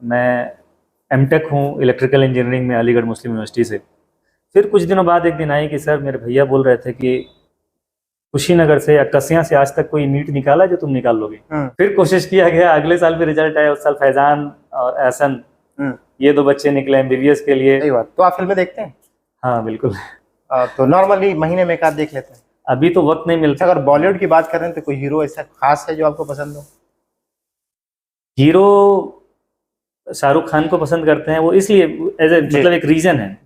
मैं एमटेक हूँ electrical engineering में अलीगढ़ मुस्लिम यूनिवर्सिटी से। फिर कुछ दिनों बाद एक दिन आई कि सर मेरे भैया बोल रहे थे कि कुशीनगर से या कसिया से आज तक कोई नीट निकाला जो तुम निकाल लोगे। फिर कोशिश किया गया, अगले साल भी रिजल्ट आया, उस साल फैजान और एहसन ये दो बच्चे निकले एमबीबीएस के लिए। सही बात। तो आप फिल्में देखते हैं? हाँ बिल्कुल। तो नॉर्मली महीने में एक आध देख लेते हैं? अभी तो वक्त नहीं मिलता। अगर बॉलीवुड की बात कर रहे हैं तो कोई हीरो ऐसा खास है जो आपको पसंद हो? हीरो शाहरुख खान को पसंद करते हैं, वो इसलिए एज ए मतलब एक रीजन है,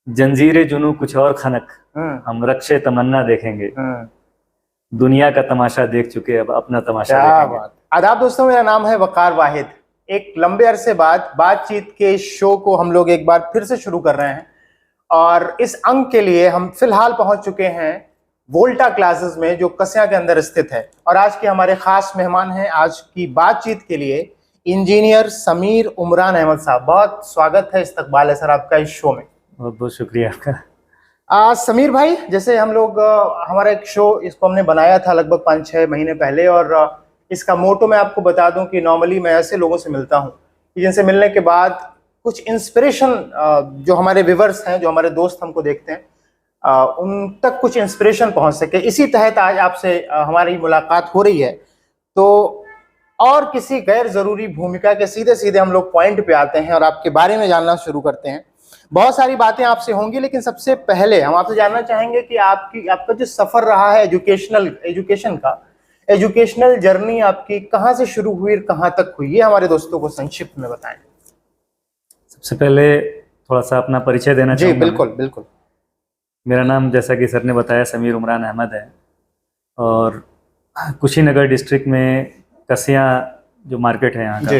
जंजीरे जुनू कुछ और खनक, हम रक्षे तमन्ना देखेंगे, दुनिया का तमाशा देख चुके अब अपना तमाशा देखेंगे। आदाब दोस्तों, मेरा नाम है वकार वाहिद। एक लंबे अरसे बाद बातचीत के शो को हम लोग एक बार फिर से शुरू कर रहे हैं और इस अंक के लिए हम फिलहाल पहुंच चुके हैं वोल्टा क्लासेस में जो कसिया के अंदर स्थित है। और आज के हमारे खास मेहमान हैं आज की बातचीत के लिए इंजीनियर समीर उमरान अहमद साहब। बहुत स्वागत है, इस्तकबाल है सर आपका इस शो में। बहुत बहुत शुक्रिया आपका। समीर भाई, जैसे हम लोग हमारा एक शो इसको हमने बनाया था लगभग 5-6 महीने पहले और इसका मोटो मैं आपको बता दूं कि नॉर्मली मैं ऐसे लोगों से मिलता हूं कि जिनसे मिलने के बाद कुछ इंस्पिरेशन, जो हमारे व्यूअर्स हैं, जो हमारे दोस्त हमको देखते हैं, उन तक कुछ इंस्पिरेशन पहुंच सके। इसी तहत आज आपसे हमारी मुलाकात हो रही है। तो और किसी गैर जरूरी भूमिका के सीधे सीधे हम लोग पॉइंट पे आते हैं और आपके बारे में जानना शुरू करते हैं। बहुत सारी बातें आपसे होंगी, लेकिन सबसे पहले हम आपसे जानना चाहेंगे कि आपका जो सफर रहा है एजुकेशनल जर्नी आपकी कहाँ से शुरू हुई और कहाँ तक हुई, ये हमारे दोस्तों को संक्षिप्त में बताएं। सबसे पहले थोड़ा सा अपना परिचय देना चाहूँगा। जी बिल्कुल बिल्कुल। मेरा नाम जैसा कि सर ने बताया समीर उमरान अहमद है और कुशीनगर डिस्ट्रिक्ट में कसिया जो मार्केट है यहाँ का,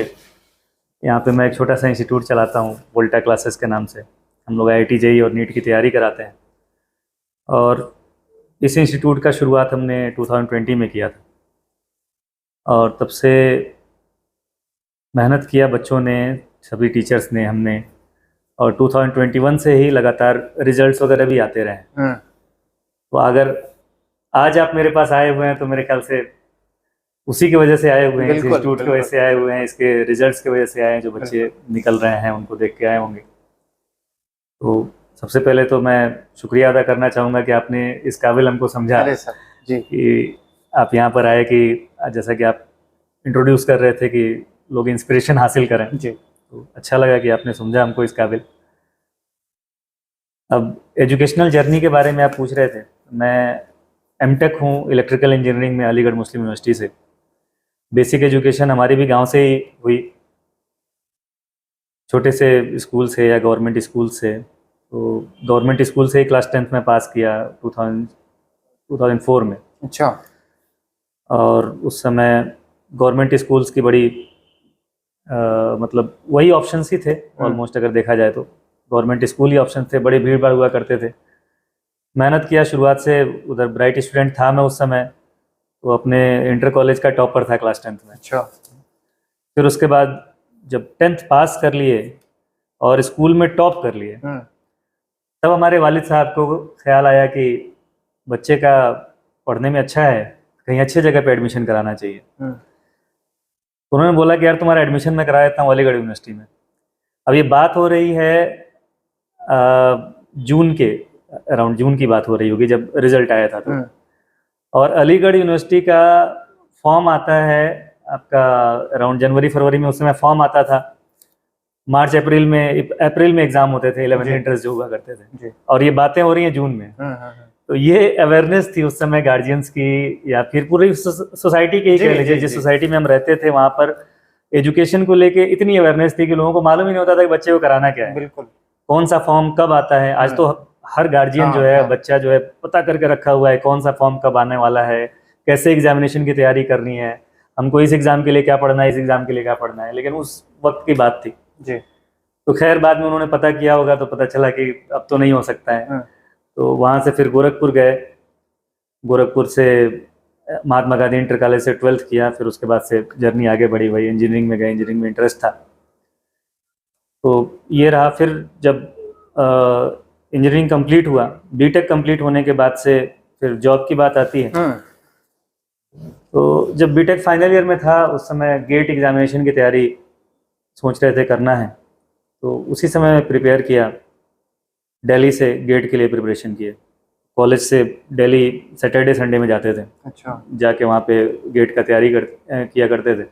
यहाँ पे मैं एक छोटा सा इंस्टीट्यूट चलाता हूँ वोल्टा क्लासेस के नाम से। हम लोग IIT JEE और नीट की तैयारी कराते हैं और इस इंस्टीट्यूट का शुरुआत हमने 2020 में किया था और तब से मेहनत किया बच्चों ने, सभी टीचर्स ने, हमने, और 2021 से ही लगातार रिजल्ट्स वगैरह भी आते रहे। तो अगर आज आप मेरे पास आए हुए हैं तो मेरे ख्याल से उसी की वजह से आए हुए हैं, इस इंस्टीट्यूट की वजह से आए हुए हैं, इसके रिजल्ट्स की वजह से आए हैं, जो बच्चे निकल रहे हैं उनको देख के आए होंगे। तो सबसे पहले तो मैं शुक्रिया अदा करना चाहूँगा कि आपने इस काबिल हमको समझा कि आप यहाँ पर आए, कि जैसा कि आप इंट्रोड्यूस कर रहे थे कि लोग इंस्पिरेशन हासिल करें जी, तो अच्छा लगा कि आपने समझा हमको इस काबिल। अब एजुकेशनल जर्नी के बारे में आप पूछ रहे थे। मैं एमटेक हूँ इलेक्ट्रिकल इंजीनियरिंग में अलीगढ़ मुस्लिम यूनिवर्सिटी से। बेसिक एजुकेशन हमारी भी गांव से ही हुई, छोटे से स्कूल से या गवर्नमेंट स्कूल से। तो गवर्नमेंट स्कूल से ही क्लास 10th में पास किया 2004 में। अच्छा। और उस समय गवर्नमेंट स्कूल्स की बड़ी मतलब वही ऑप्शंस ही थे ऑलमोस्ट, अगर देखा जाए तो गवर्नमेंट स्कूल ही ऑप्शन थे, बड़े भीड़ भाड़ हुआ करते थे। मेहनत किया शुरुआत से, उधर ब्राइट स्टूडेंट था मैं उस समय, तो अपने इंटर कॉलेज का टॉपर था क्लास 10th में। अच्छा। फिर उसके बाद जब 10th पास कर लिए और स्कूल में टॉप कर लिए, तब हमारे वालिद साहब को ख्याल आया कि बच्चे का पढ़ने में अच्छा है, कहीं अच्छी जगह पे एडमिशन कराना चाहिए। तो उन्होंने बोला कि यार तुम्हारा एडमिशन मैं करा देता हूँ अलीगढ़ यूनिवर्सिटी में। अब ये बात हो रही है जून के अराउंड, जून की बात हो रही होगी जब रिजल्ट आया था तो। और अलीगढ़ यूनिवर्सिटी का फॉर्म आता है आपका अराउंड जनवरी फरवरी में, उस समय फॉर्म आता था। मार्च अप्रैल में एग्जाम होते थे, 11th इंटरेस्ट जो हुआ करते थे, और ये बातें हो रही हैं जून में। तो ये अवेयरनेस थी उस समय गार्जियंस की या फिर पूरी सोसाइटी की, कह लीजिए जिस सोसाइटी में हम रहते थे वहाँ पर एजुकेशन को लेके इतनी अवेयरनेस थी कि लोगों को मालूम ही नहीं होता था कि बच्चे को कराना क्या है, बिल्कुल कौन सा फॉर्म कब आता है। आज तो हर गार्जियन जो है, बच्चा जो है पता करके रखा हुआ है कौन सा फॉर्म कब आने वाला है, कैसे एग्जामिनेशन की तैयारी करनी है, हमको इस एग्जाम के लिए क्या पढ़ना है, इस एग्जाम के लिए क्या पढ़ना है। लेकिन उस वक्त की बात थी जी। तो खैर बाद में उन्होंने पता किया होगा तो पता चला कि अब तो नहीं हो सकता है। तो वहाँ से फिर गोरखपुर गए, गोरखपुर से महात्मा गांधी इंटर कॉलेज से 12th किया। फिर उसके बाद से जर्नी आगे बढ़ी, वही इंजीनियरिंग में गए, इंजीनियरिंग में इंटरेस्ट था तो ये रहा। फिर जब इंजीनियरिंग कंप्लीट हुआ, बीटेक कंप्लीट होने के बाद से फिर जॉब की बात आती है। तो जब बीटेक फाइनल ईयर में था उस समय गेट एग्जामिनेशन की तैयारी सोच रहे थे करना है, तो उसी समय मैं प्रिपेयर किया। दिल्ली से गेट के लिए प्रिपरेशन किए। कॉलेज से दिल्ली सैटरडे संडे में जाते थे, अच्छा। जाके वहाँ पे गेट का तैयारी किया करते थे।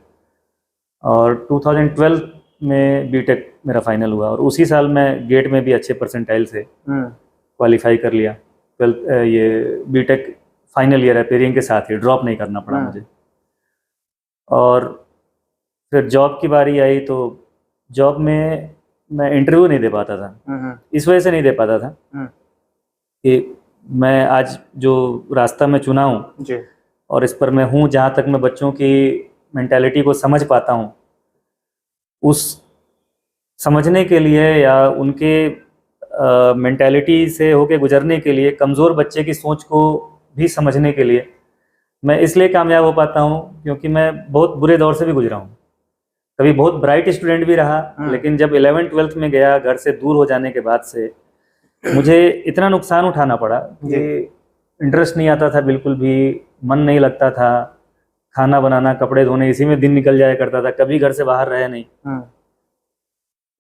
और 2012 में बीटेक मेरा फाइनल हुआ और उसी साल मैं गेट में भी अच्छे परसेंटाइल से क्वालिफाई कर लिया। 12 ये बीटेक फाइनल ईयर है, पेरिंग के साथ ही ड्रॉप नहीं करना पड़ा मुझे। और फिर जॉब की बारी आई तो जॉब में मैं इंटरव्यू नहीं दे पाता था। इस वजह से नहीं दे पाता था कि मैं आज जो रास्ता मैं चुना हूँ जी। और इस पर मैं हूँ, जहाँ तक मैं बच्चों की मेंटालिटी को समझ पाता हूँ, उस समझने के लिए या उनके मेंटालिटी से होके गुजरने के लिए, कमज़ोर बच्चे की सोच को भी समझने के लिए मैं इसलिए कामयाब हो पाता हूँ क्योंकि मैं बहुत बुरे दौर से भी गुजरा हूँ। कभी बहुत ब्राइट स्टूडेंट भी रहा, लेकिन जब 11th-12th में गया, घर से दूर हो जाने के बाद से मुझे इतना नुकसान उठाना पड़ा कि इंटरेस्ट नहीं आता था, बिल्कुल भी मन नहीं लगता था। खाना बनाना, कपड़े धोने, इसी में दिन निकल जाया करता था, कभी घर से बाहर रहे नहीं।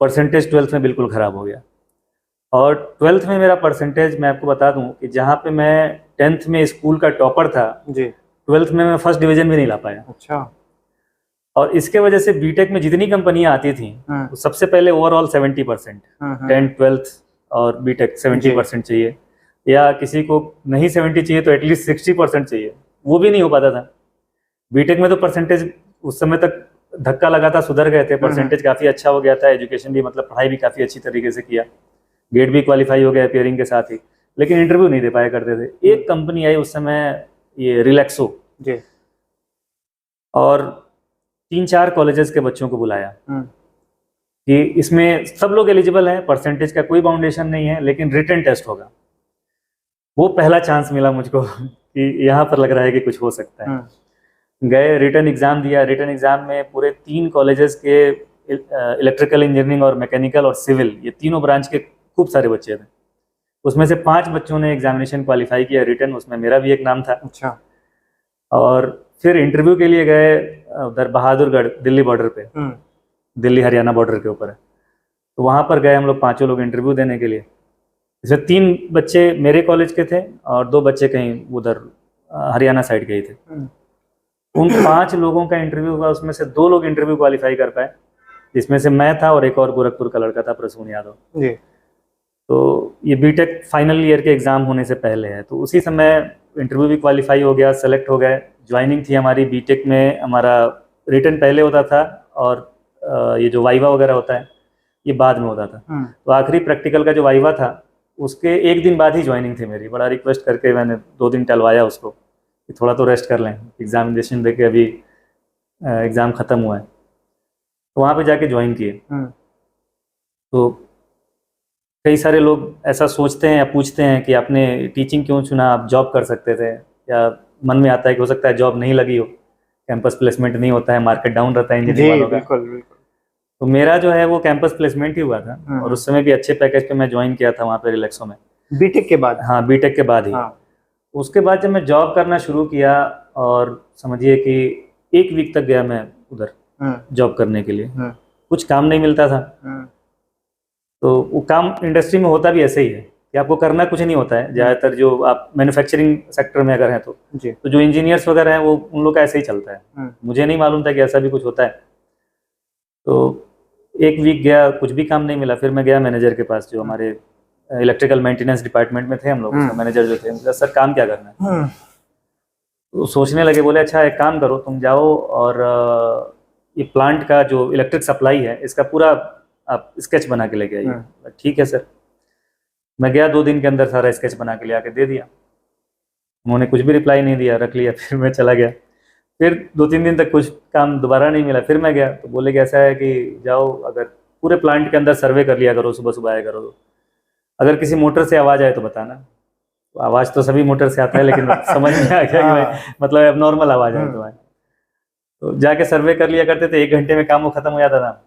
परसेंटेज 12th में बिल्कुल ख़राब हो गया। और 12th में मेरा परसेंटेज, मैं आपको बता दूं कि जहाँ पे मैं 10th में स्कूल का टॉपर था जी, 12th में मैं फर्स्ट डिवीज़न भी नहीं ला पाया। अच्छा। और इसके वजह से बीटेक में जितनी कंपनियां आती थी तो सबसे पहले ओवरऑल 70%, 10th 12th और बीटेक 70% चाहिए, या किसी को नहीं 70 चाहिए तो एटलीस्ट 60% चाहिए, वो भी नहीं हो पाता था। बीटेक में तो परसेंटेज उस समय तक धक्का लगा था, सुधर गए थे, परसेंटेज काफ़ी अच्छा हो गया था, एजुकेशन भी मतलब पढ़ाई भी काफ़ी अच्छी तरीके से किया, गेट भी क्वालिफाई हो गया पेयरिंग के साथ ही, लेकिन इंटरव्यू नहीं दे पाया करते थे। एक कंपनी आई उस समय, ये रिलैक्सो जी, और 3-4 कॉलेजेस के बच्चों को बुलाया कि इसमें सब लोग एलिजिबल हैं, परसेंटेज का कोई बाउंडेशन नहीं है, लेकिन रिटन टेस्ट होगा। वो पहला चांस मिला मुझको कि यहाँ पर लग रहा है कि कुछ हो सकता है। गए, रिटन एग्ज़ाम दिया। रिटन एग्ज़ाम में पूरे 3 कॉलेजेस के इलेक्ट्रिकल इंजीनियरिंग और मैकेनिकल और सिविल, ये तीनों ब्रांच के खूब सारे बच्चे थे। उसमें से 5 बच्चों ने एग्जामिनेशन क्वालिफाई किया रिटन, उसमें मेरा भी एक नाम था। अच्छा। और फिर इंटरव्यू के लिए गए उधर बहादुरगढ़, दिल्ली बॉर्डर पे, दिल्ली हरियाणा बॉर्डर के ऊपर है। तो वहाँ पर गए हम लोग 5 लोग इंटरव्यू देने के लिए। इसमें 3 बच्चे मेरे कॉलेज के थे और 2 बच्चे कहीं उधर हरियाणा साइड के ही थे। उन 5 लोगों का इंटरव्यू हुआ, उसमें से 2 लोग इंटरव्यू क्वालिफाई कर पाए, जिसमें से मैं था और एक और गोरखपुर का लड़का था, प्रसून यादव जी। तो ये बीटेक फाइनल ईयर के एग्ज़ाम होने से पहले है। तो उसी समय इंटरव्यू भी क्वालिफाई हो गया, सेलेक्ट हो गए। ज्वाइनिंग थी हमारी बीटेक में, हमारा रिटन पहले होता था और ये जो वाइवा वगैरह होता है ये बाद में होता था। तो आखिरी प्रैक्टिकल का जो वाइवा था उसके एक दिन बाद ही ज्वाइनिंग थी मेरी। बड़ा रिक्वेस्ट करके मैंने 2 दिन टलवाया उसको कि थोड़ा तो रेस्ट कर लें, एग्जामिनेशन दे के अभी एग्ज़ाम ख़त्म हुआ है। तो वहाँ पे जाके ज्वाइन किए। तो कई सारे लोग ऐसा सोचते हैं या पूछते हैं कि आपने टीचिंग क्यों चुना, आप जॉब कर सकते थे, या मन में आता है कि हो सकता है जॉब नहीं लगी हो, कैंपस प्लेसमेंट नहीं होता है, मार्केट डाउन रहता है इंजीनियरिंग वालों का। बिल्कुल बिल्कुल। तो मेरा जो है वो कैंपस प्लेसमेंट ही हुआ था और उस समय भी अच्छे पैकेज पे मैं ज्वाइन किया था वहाँ पे रिलैक्सो में, बीटेक के बाद। हाँ, बीटेक के बाद ही। उसके बाद जब मैं जॉब करना शुरू किया और समझिए कि 1 वीक तक गया मैं उधर जॉब करने के लिए, कुछ काम नहीं मिलता था। तो वो काम इंडस्ट्री में होता भी ऐसे ही है कि आपको करना कुछ नहीं होता है ज़्यादातर, जो आप मैन्युफैक्चरिंग सेक्टर में अगर हैं तो जो इंजीनियर्स वगैरह हैं वो उन लोग का ऐसे ही चलता है। मुझे नहीं मालूम था कि ऐसा भी कुछ होता है। तो 1 वीक गया, कुछ भी काम नहीं मिला। फिर मैं गया मैनेजर के पास, जो हमारे इलेक्ट्रिकल मेंटेनेंस डिपार्टमेंट में थे हम लोग, मैनेजर जो थे, उनका सर काम क्या करना है। तो सोचने लगे, बोले अच्छा एक काम करो, तुम जाओ और ये प्लांट का जो इलेक्ट्रिक सप्लाई है इसका पूरा आप स्केच बना के लेके आइए। ठीक है सर। मैं गया, 2 दिन के अंदर सारा स्केच बना के ले आके दे दिया। उन्होंने कुछ भी रिप्लाई नहीं दिया, रख लिया। फिर मैं चला गया। फिर 2-3 दिन तक कुछ काम दोबारा नहीं मिला। फिर मैं गया तो बोले कि ऐसा है कि जाओ, अगर पूरे प्लांट के अंदर सर्वे कर लिया करो, सुबह सुबह आया करो, तो अगर किसी मोटर से आवाज़ आए तो बताना। तो आवाज़ तो सभी मोटर से आता है, लेकिन समझ में आ गया कि मतलब एबनॉर्मल आवाज़ आए तो आए। तो जाके सर्वे कर लिया करते थे, 1 घंटे में काम वो ख़त्म हो जाता था।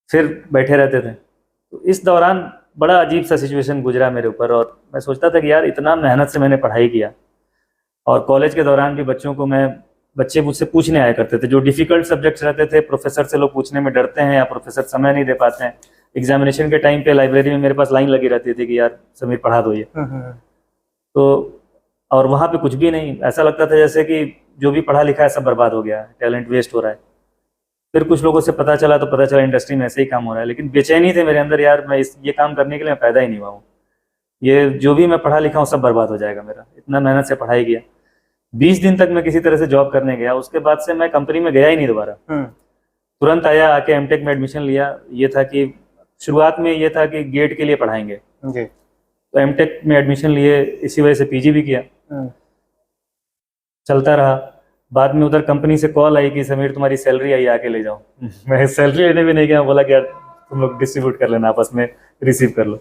फिर बैठे रहते थे। तो इस दौरान बड़ा अजीब सा सिचुएशन गुजरा मेरे ऊपर, और मैं सोचता था कि यार इतना मेहनत से मैंने पढ़ाई किया और कॉलेज के दौरान भी बच्चों को मैं बच्चे मुझसे पूछने आया करते थे। जो डिफिकल्ट सब्जेक्ट्स रहते थे, प्रोफेसर से लोग पूछने में डरते हैं या प्रोफेसर समय नहीं दे पाते हैं। एग्जामिनेशन के टाइम पे लाइब्रेरी में मेरे पास लाइन लगी रहती थी कि यार समीर पढ़ा दो ये। तो और वहाँ पे कुछ भी नहीं, ऐसा लगता था जैसे कि जो भी पढ़ा लिखा है सब बर्बाद हो गया है, टैलेंट वेस्ट हो रहा है। फिर कुछ लोगों से पता चला तो पता चला इंडस्ट्री में ऐसे ही काम हो रहा है, लेकिन बेचैनी थे मेरे अंदर, यार मैं ये काम करने के लिए मैं पैदा ही नहीं हुआ हूँ, ये जो भी मैं पढ़ा लिखा हूँ सब बर्बाद हो जाएगा मेरा। इतना मेहनत से पढ़ाई किया, 20 दिन तक मैं किसी तरह से जॉब करने गया, उसके बाद से मैं कंपनी में गया ही नहीं दोबारा। तुरंत आया, आके एमटेक में एडमिशन लिया। ये था कि शुरुआत में ये था कि गेट के लिए पढ़ाएंगे, तो एमटेक में एडमिशन लिए, इसी वजह से पीजी भी किया, चलता रहा। बाद में उधर कंपनी से कॉल आई कि समीर तुम्हारी सैलरी आई, आके ले जाओ। मैं सैलरी लेने भी नहीं गया, बोला कि यार तुम लोग डिस्ट्रीब्यूट कर लेना, आपस में रिसीव कर लो।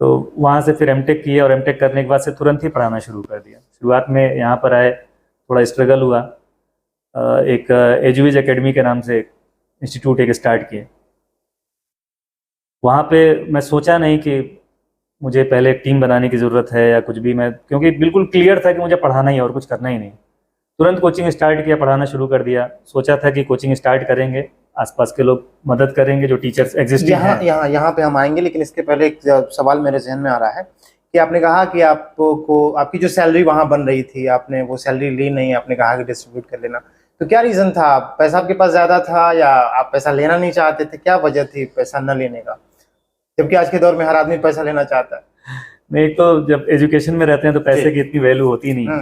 तो वहाँ से फिर एमटेक किया, और एमटेक करने के बाद से तुरंत ही पढ़ाना शुरू कर दिया। शुरुआत में यहाँ पर आए, थोड़ा स्ट्रगल हुआ। एक एजुविज एकेडमी के नाम से एक इंस्टीट्यूट एक स्टार्ट किए। वहाँ पे मैं सोचा नहीं कि मुझे पहले एक टीम बनाने की ज़रूरत है या कुछ भी, मैं क्योंकि बिल्कुल क्लियर था कि मुझे पढ़ाना ही है और कुछ करना ही नहीं। तुरंत कोचिंग स्टार्ट किया, पढ़ाना शुरू कर दिया। सोचा था कि कोचिंग स्टार्ट करेंगे, आसपास के लोग मदद करेंगे, जो टीचर्स एग्जिस्टिंग हैं। यहाँ पे हम आएंगे, लेकिन इसके पहले एक सवाल मेरे जहन में आ रहा है कि आपने कहा कि आपको आपकी जो सैलरी वहाँ बन रही थी, आपने वो सैलरी ली नहीं, आपने कहा कि डिस्ट्रीब्यूट कर लेना, तो क्या रीज़न था? पैसा आपके पास ज़्यादा था या आप पैसा लेना नहीं चाहते थे? क्या वजह थी पैसा न लेने का, जबकि आज के दौर में हर आदमी पैसा लेना चाहता है? नहीं, तो जब एजुकेशन में रहते हैं तो पैसे की इतनी वैल्यू होती नहीं।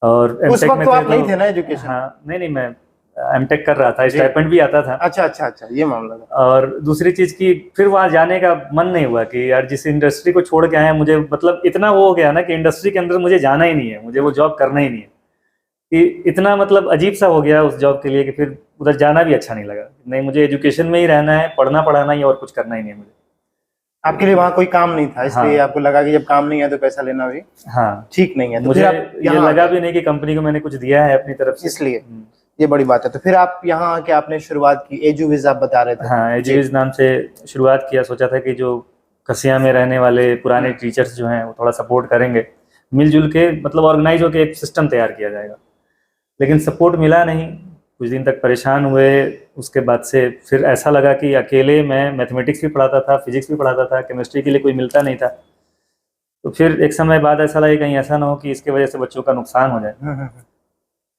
और उस वक्त तो आप नहीं थे ना एजुकेशन? हाँ, नहीं, मैं एमटेक कर रहा था, स्टाइपेंड भी आता था। अच्छा, ये मामला था। और दूसरी चीज की फिर वहां जाने का मन नहीं हुआ कि यार जिस इंडस्ट्री को छोड़ के आए, मुझे मतलब इतना वो हो गया ना कि इंडस्ट्री के अंदर मुझे जाना ही नहीं है, मुझे वो जॉब करना ही नहीं है, कि इतना मतलब अजीब सा हो गया उस जॉब के लिए कि फिर उधर जाना भी अच्छा नहीं लगा। नहीं, मुझे एजुकेशन में ही रहना है, पढ़ना पढ़ाना ही, और कुछ करना ही नहीं है मुझे। आपके लिए वहाँ कोई काम नहीं था, इसलिए आपको लगा कि जब काम नहीं है तो पैसा लेना भी ठीक नहीं है। तो मुझे ये लगा भी नहीं कि कंपनी को मैंने कुछ दिया है अपनी तरफ से, इसलिए ये बड़ी बात है। तो फिर आप यहाँ आके आपने शुरुआत की, एजुविज आप बता रहे थे? हाँ, एजुविज नाम से शुरुआत किया। सोचा था कि जो कसिया में रहने वाले पुराने टीचर्स जो हैं वो थोड़ा सपोर्ट करेंगे, मिलजुल के मतलब ऑर्गेनाइज होकर एक सिस्टम तैयार किया जाएगा। लेकिन सपोर्ट मिला नहीं, कुछ दिन तक परेशान हुए। उसके बाद से फिर ऐसा लगा कि अकेले मैं मैथमेटिक्स भी पढ़ाता था, फिजिक्स भी पढ़ाता था, केमिस्ट्री के लिए कोई मिलता नहीं था। तो फिर एक समय बाद ऐसा लगा कहीं ऐसा ना हो कि इसके वजह से बच्चों का नुकसान हो जाए।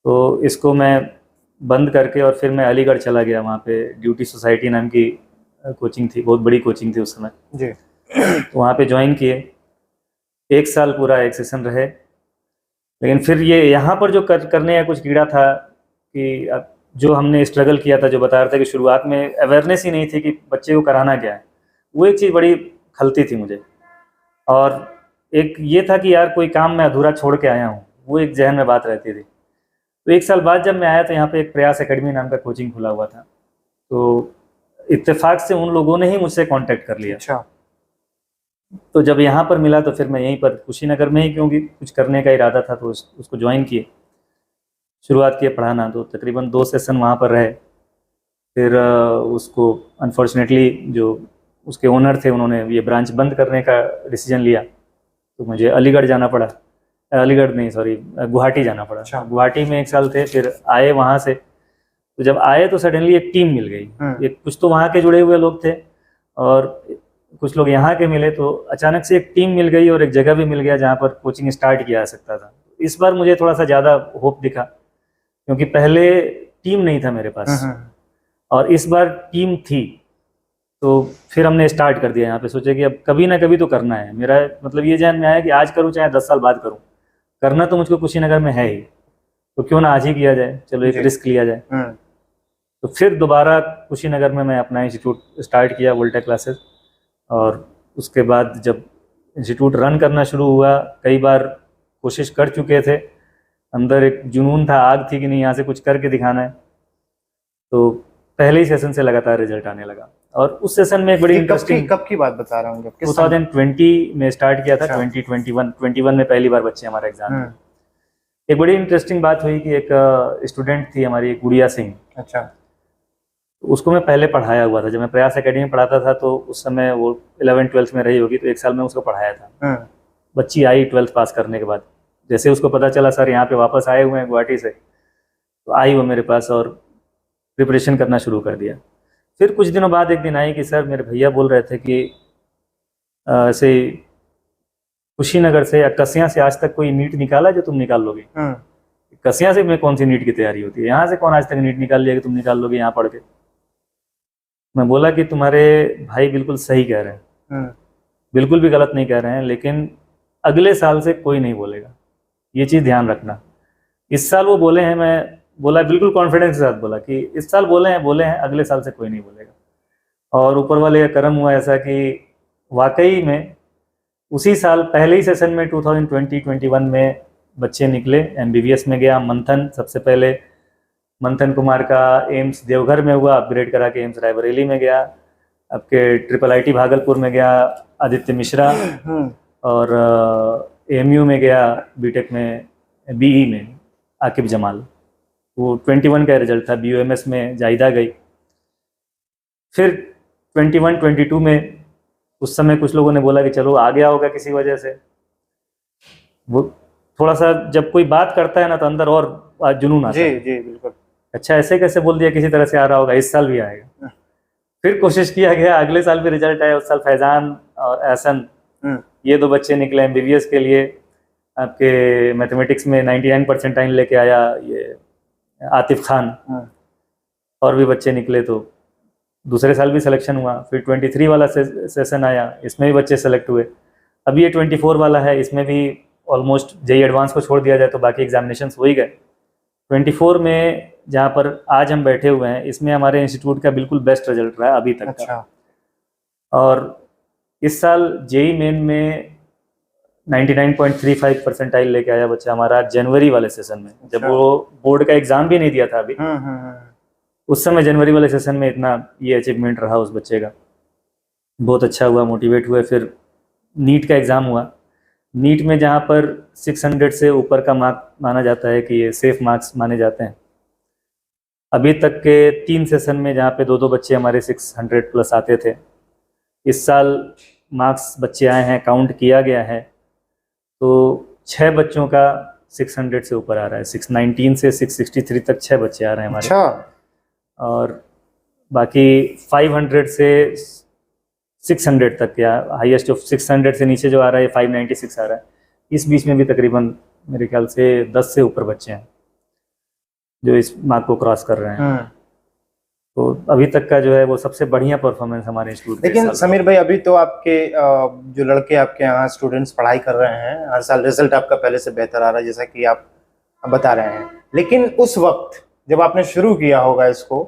तो इसको मैं बंद करके और फिर मैं अलीगढ़ चला गया। वहाँ पे ड्यूटी सोसाइटी नाम की कोचिंग थी, बहुत बड़ी कोचिंग थी उस समय जी। तो वहाँ पे ज्वाइन किए, 1 साल पूरा एक सेशन रहे। लेकिन फिर ये यहाँ पर जो करने का कुछ कीड़ा था कि अब जो हमने स्ट्रगल किया था, जो बता रहा था कि शुरुआत में अवेयरनेस ही नहीं थी कि बच्चे को कराना क्या है, वो एक चीज़ बड़ी खलती थी मुझे। और एक ये था कि यार कोई काम मैं अधूरा छोड़ के आया हूँ, वो एक जहन में बात रहती थी। तो 1 साल बाद जब मैं आया तो यहाँ पे एक प्रयास एकेडमी नाम का कोचिंग खुला हुआ था, तो इत्तेफाक से उन लोगों ने ही मुझसे कांटेक्ट कर लिया। अच्छा। तो जब यहाँ पर मिला तो फिर मैं यहीं पर कुशीनगर में ही, क्योंकि कुछ करने का इरादा था, तो उसको ज्वाइन किए, शुरुआत किए पढ़ाना। तो तकरीबन 2 सेशन वहाँ पर रहे। फिर उसको अनफॉर्चुनेटली जो उसके ओनर थे उन्होंने ये ब्रांच बंद करने का डिसीजन लिया, तो मुझे अलीगढ़ जाना पड़ा। अलीगढ़ नहीं, सॉरी, गुवाहाटी जाना पड़ा। अच्छा। गुवाहाटी में 1 साल थे, फिर आए वहाँ से। तो जब आए तो सडनली एक टीम मिल गई। एक कुछ तो वहाँ के जुड़े हुए लोग थे और कुछ लोग यहाँ के मिले, तो अचानक से एक टीम मिल गई और एक जगह भी मिल गया जहाँ पर कोचिंग स्टार्ट किया जा सकता था। इस बार मुझे थोड़ा सा ज़्यादा होप दिखा, क्योंकि पहले टीम नहीं था मेरे पास और इस बार टीम थी। तो फिर हमने स्टार्ट कर दिया यहाँ पे, सोचे कि अब कभी ना कभी तो करना है। मेरा मतलब ये जहन में आया कि आज करूँ चाहे 10 साल बाद करूँ, करना तो मुझको कुशीनगर में है ही, तो क्यों ना आज ही किया जाए, चलो एक रिस्क लिया जाए। तो फिर दोबारा कुशीनगर में मैं अपना इंस्टीट्यूट स्टार्ट किया, वोल्टा क्लासेस। और उसके बाद जब इंस्टीट्यूट रन करना शुरू हुआ, कई बार कोशिश कर चुके थे, अंदर एक जुनून था, आग थी कि नहीं यहाँ से कुछ करके दिखाना है। तो पहले ही सेशन से लगातार रिजल्ट आने लगा। और उस सेशन में एक बड़ी इंटरेस्टिंग, कब की बात बता रहा हूँ, 2020 में स्टार्ट किया था। 2021 में पहली बार बच्चे हमारा एग्जाम। एक बड़ी इंटरेस्टिंग बात हुई कि एक स्टूडेंट थी हमारी, गुड़िया सिंह। अच्छा। उसको मैं पहले पढ़ाया हुआ था, जब मैं प्रयास एकेडमी में पढ़ाता था तो उस समय वो 11th-12th में रही होगी, तो 1 साल में उसको पढ़ाया था। बच्ची आई 12th पास करने के बाद, जैसे उसको पता चला सर यहाँ पे वापस आए हुए हैं गुवाहाटी से, तो आई वो मेरे पास और प्रिपरेशन करना शुरू कर दिया। फिर कुछ दिनों बाद एक दिन आई कि सर मेरे भैया बोल रहे थे कि ऐसे कुशीनगर से या कसिया से आज तक कोई नीट निकाला जो तुम निकाल लोगे। कसिया से में कौन सी नीट की तैयारी होती है, यहाँ से कौन आज तक नीट निकाल लिया कि तुम निकाल लोगे यहाँ पढ़ के। मैं बोला कि तुम्हारे भाई बिल्कुल सही कह रहे हैं, बिल्कुल भी गलत नहीं कह रहे हैं, लेकिन अगले साल से कोई नहीं बोलेगा, ये चीज़ ध्यान रखना। इस साल वो बोले हैं, मैं बोला बिल्कुल कॉन्फिडेंस के साथ बोला कि इस साल बोले हैं, अगले साल से कोई नहीं बोलेगा। और ऊपर वाले का करम हुआ ऐसा कि वाकई में उसी साल पहले ही सेशन में 2020-21 में बच्चे निकले। MBBS में गया मंथन, सबसे पहले मंथन कुमार का एम्स देवघर में हुआ, अपग्रेड करा के एम्स रायबरेली में गया। आपके IIIT भागलपुर में गया आदित्य मिश्रा, और AMU में गया बीटेक में BE में आकिब जमाल, वो 21 का रिजल्ट था। BUMS में जाहिदा गई। फिर 21-22 में उस समय कुछ लोगों ने बोला कि चलो आ गया होगा किसी वजह से। वो थोड़ा सा जब कोई बात करता है ना तो अंदर और जुनून आता है। जी बिल्कुल। अच्छा ऐसे कैसे बोल दिया, किसी तरह से आ रहा होगा, इस साल भी आएगा। फिर कोशिश किया गया, अगले साल भी रिजल्ट आया। उस साल फैजान और एहसन ये 2 बच्चे निकले MBBS के लिए। आपके मैथमेटिक्स में 99 परसेंटाइल लेके आया ये आतिफ खान, और भी बच्चे निकले। तो दूसरे साल भी सिलेक्शन हुआ। फिर 23 वाला सेशन आया, इसमें भी बच्चे सेलेक्ट हुए। अभी ये 24 वाला है, इसमें भी ऑलमोस्ट JEE एडवांस को छोड़ दिया जाए तो बाकी एग्जामिनेशंस हो ही गए। 24 में जहाँ पर आज हम बैठे हुए हैं, इसमें हमारे इंस्टीट्यूट का बिल्कुल बेस्ट रिजल्ट रहा अभी तक का। और इस साल JEE मेन में 99.35 परसेंटाइल लेके आया बच्चा हमारा जनवरी वाले सेशन में। जब वो बोर्ड का एग्जाम भी नहीं दिया था अभी, उस समय जनवरी वाले सेशन में इतना ये अचीवमेंट रहा उस बच्चे का। बहुत अच्छा हुआ, मोटिवेट हुए। फिर नीट का एग्ज़ाम हुआ। नीट में जहाँ पर 600 से ऊपर का मार्क माना जाता है कि ये सेफ मार्क्स माने जाते हैं, अभी तक के 3 सेशन में जहाँ पे 2-2 बच्चे हमारे 600 प्लस आते थे, इस साल मार्क्स बच्चे आए हैं, काउंट किया गया है तो 6 बच्चों का 600 से ऊपर आ रहा है। 619 से 663 तक 6 बच्चे आ रहे हैं हमारे। अच्छा। और बाकी 500 से 600 तक, या हाईएस्ट ऑफ 600 से नीचे जो आ रहा है 596 आ रहा है। इस बीच में भी तकरीबन मेरे ख्याल से 10 से ऊपर बच्चे हैं जो इस मार्क को क्रॉस कर रहे हैं। तो अभी तक का जो है वो सबसे बढ़िया परफॉर्मेंस हमारे इंस्टीट्यूट। लेकिन समीर भाई, अभी तो आपके जो लड़के आपके यहाँ स्टूडेंट्स पढ़ाई कर रहे हैं, हर साल रिजल्ट आपका पहले से बेहतर आ रहा है जैसा कि आप बता रहे हैं। लेकिन उस वक्त जब आपने शुरू किया होगा इसको,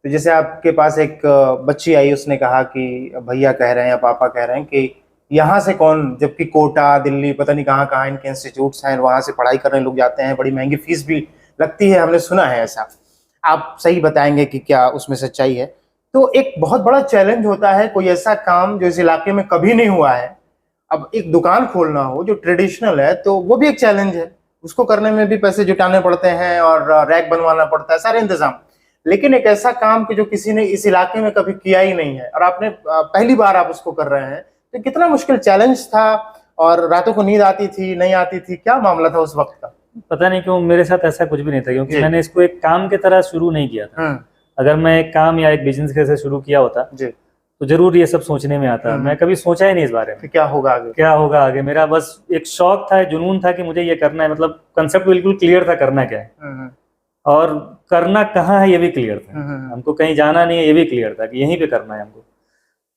तो जैसे आपके पास एक बच्ची आई, उसने कहा कि भैया कह रहे हैं या पापा कह रहे हैं कि यहाँ से कौन, जबकि कोटा, दिल्ली, पता नहीं कहाँ कहाँ इनके इंस्टीट्यूट्स हैं, वहाँ से पढ़ाई करने लोग जाते हैं, बड़ी महंगी फीस भी लगती है, हमने सुना है ऐसा। आप सही बताएंगे कि क्या उसमें सच्चाई है। तो एक बहुत बड़ा चैलेंज होता है कोई ऐसा काम जो इस इलाके में कभी नहीं हुआ है। अब एक दुकान खोलना हो जो ट्रेडिशनल है, तो वो भी एक चैलेंज है, उसको करने में भी पैसे जुटाने पड़ते हैं और रैक बनवाना पड़ता है, सारे इंतजाम। लेकिन एक ऐसा काम कि जो किसी ने इस इलाके में कभी किया ही नहीं है और आपने पहली बार आप उसको कर रहे हैं, तो कितना मुश्किल चैलेंज था। और रातों को नींद आती थी, नहीं आती थी, क्या मामला था उस वक्त का? पता नहीं क्यों मेरे साथ ऐसा कुछ भी नहीं था, क्योंकि मैंने इसको एक काम की तरह शुरू नहीं किया था। अगर मैं एक काम या एक बिजनेस के शुरू किया होता तो जरूर ये सब सोचने में आता। मैं कभी सोचा ही नहीं इस बारे में क्या होगा आगे, क्या होगा आगे। मेरा बस एक शौक था, जुनून था कि मुझे ये करना है। मतलब कंसेप्ट बिल्कुल क्लियर था करना क्या है और करना कहाँ है, ये भी क्लियर था। हमको कहीं जाना नहीं है, ये भी क्लियर था कि यहीं पे करना है हमको।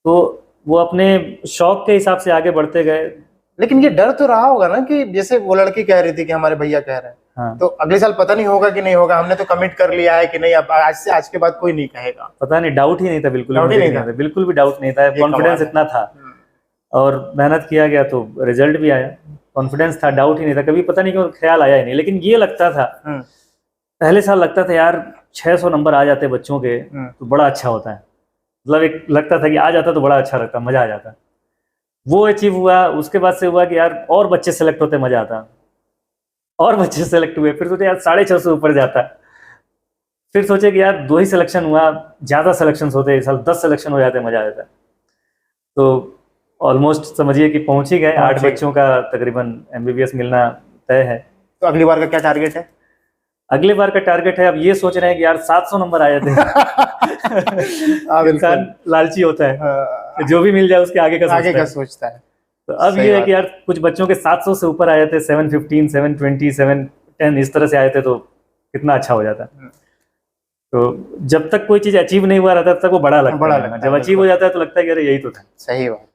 तो वो अपने शौक के हिसाब से आगे बढ़ते गए। लेकिन ये डर तो रहा होगा ना कि जैसे वो लड़की कह रही थी कि हमारे भैया कह रहे हैं, हाँ। तो अगले साल पता नहीं होगा कि नहीं होगा, हमने तो कमिट कर लिया है कि नहीं, अब आज के बाद कोई नहीं कहेगा। पता नहीं, डाउट ही नहीं था, बिल्कुल बिल्कुल भी डाउट नहीं था। कॉन्फिडेंस इतना था और मेहनत किया गया तो रिजल्ट भी आया। कॉन्फिडेंस था, डाउट ही नहीं था, कभी पता नहीं क्यों ख्याल आया ही नहीं। लेकिन ये लगता था, पहले साल लगता था यार 600 नंबर आ जाते बच्चों के तो बड़ा अच्छा होता है। मतलब एक लगता था कि आ जाता तो बड़ा अच्छा लगता, मजा आ जाता। वो अचीव हुआ। उसके बाद से हुआ कि यार और बच्चे सेलेक्ट होते, मजा आता। और बच्चे सेलेक्ट हुए, फिर सोचे यार 650 ऊपर जाता। फिर सोचे कि यार 2 ही सिलेक्शन हुआ, ज्यादा सिलेक्शन होते, इस साल 10 सिलेक्शन हो जाते, मजा आ जाता। तो ऑलमोस्ट समझिए कि पहुंच ही गए। 8 बच्चों का तकरीबन MBBS मिलना तय है। तो अगली बार का क्या टारगेट है? अगले बार का टारगेट है, अब ये सोच रहे हैं कि यार 700 नंबर आए थे। हाँ, बिल्कुल। इंसान लालची होता है, हाँ, जो भी मिल जाए उसके आगे का आगे सोचता का है। सोचता है। तो अब सही ये है बात कि यार कुछ बच्चों के 700 से ऊपर आए थे, 715, 720, 710 इस तरह से आए थे, तो कितना अच्छा हो जाता। तो जब तक कोई चीज अचीव नहीं हुआ रहता तब तक वो बड़ा लगता बड़ा है, लगता जब है, अचीव हो बिल्कुल। जाता है तो लगता है कि अरे यही तो था। सही बात।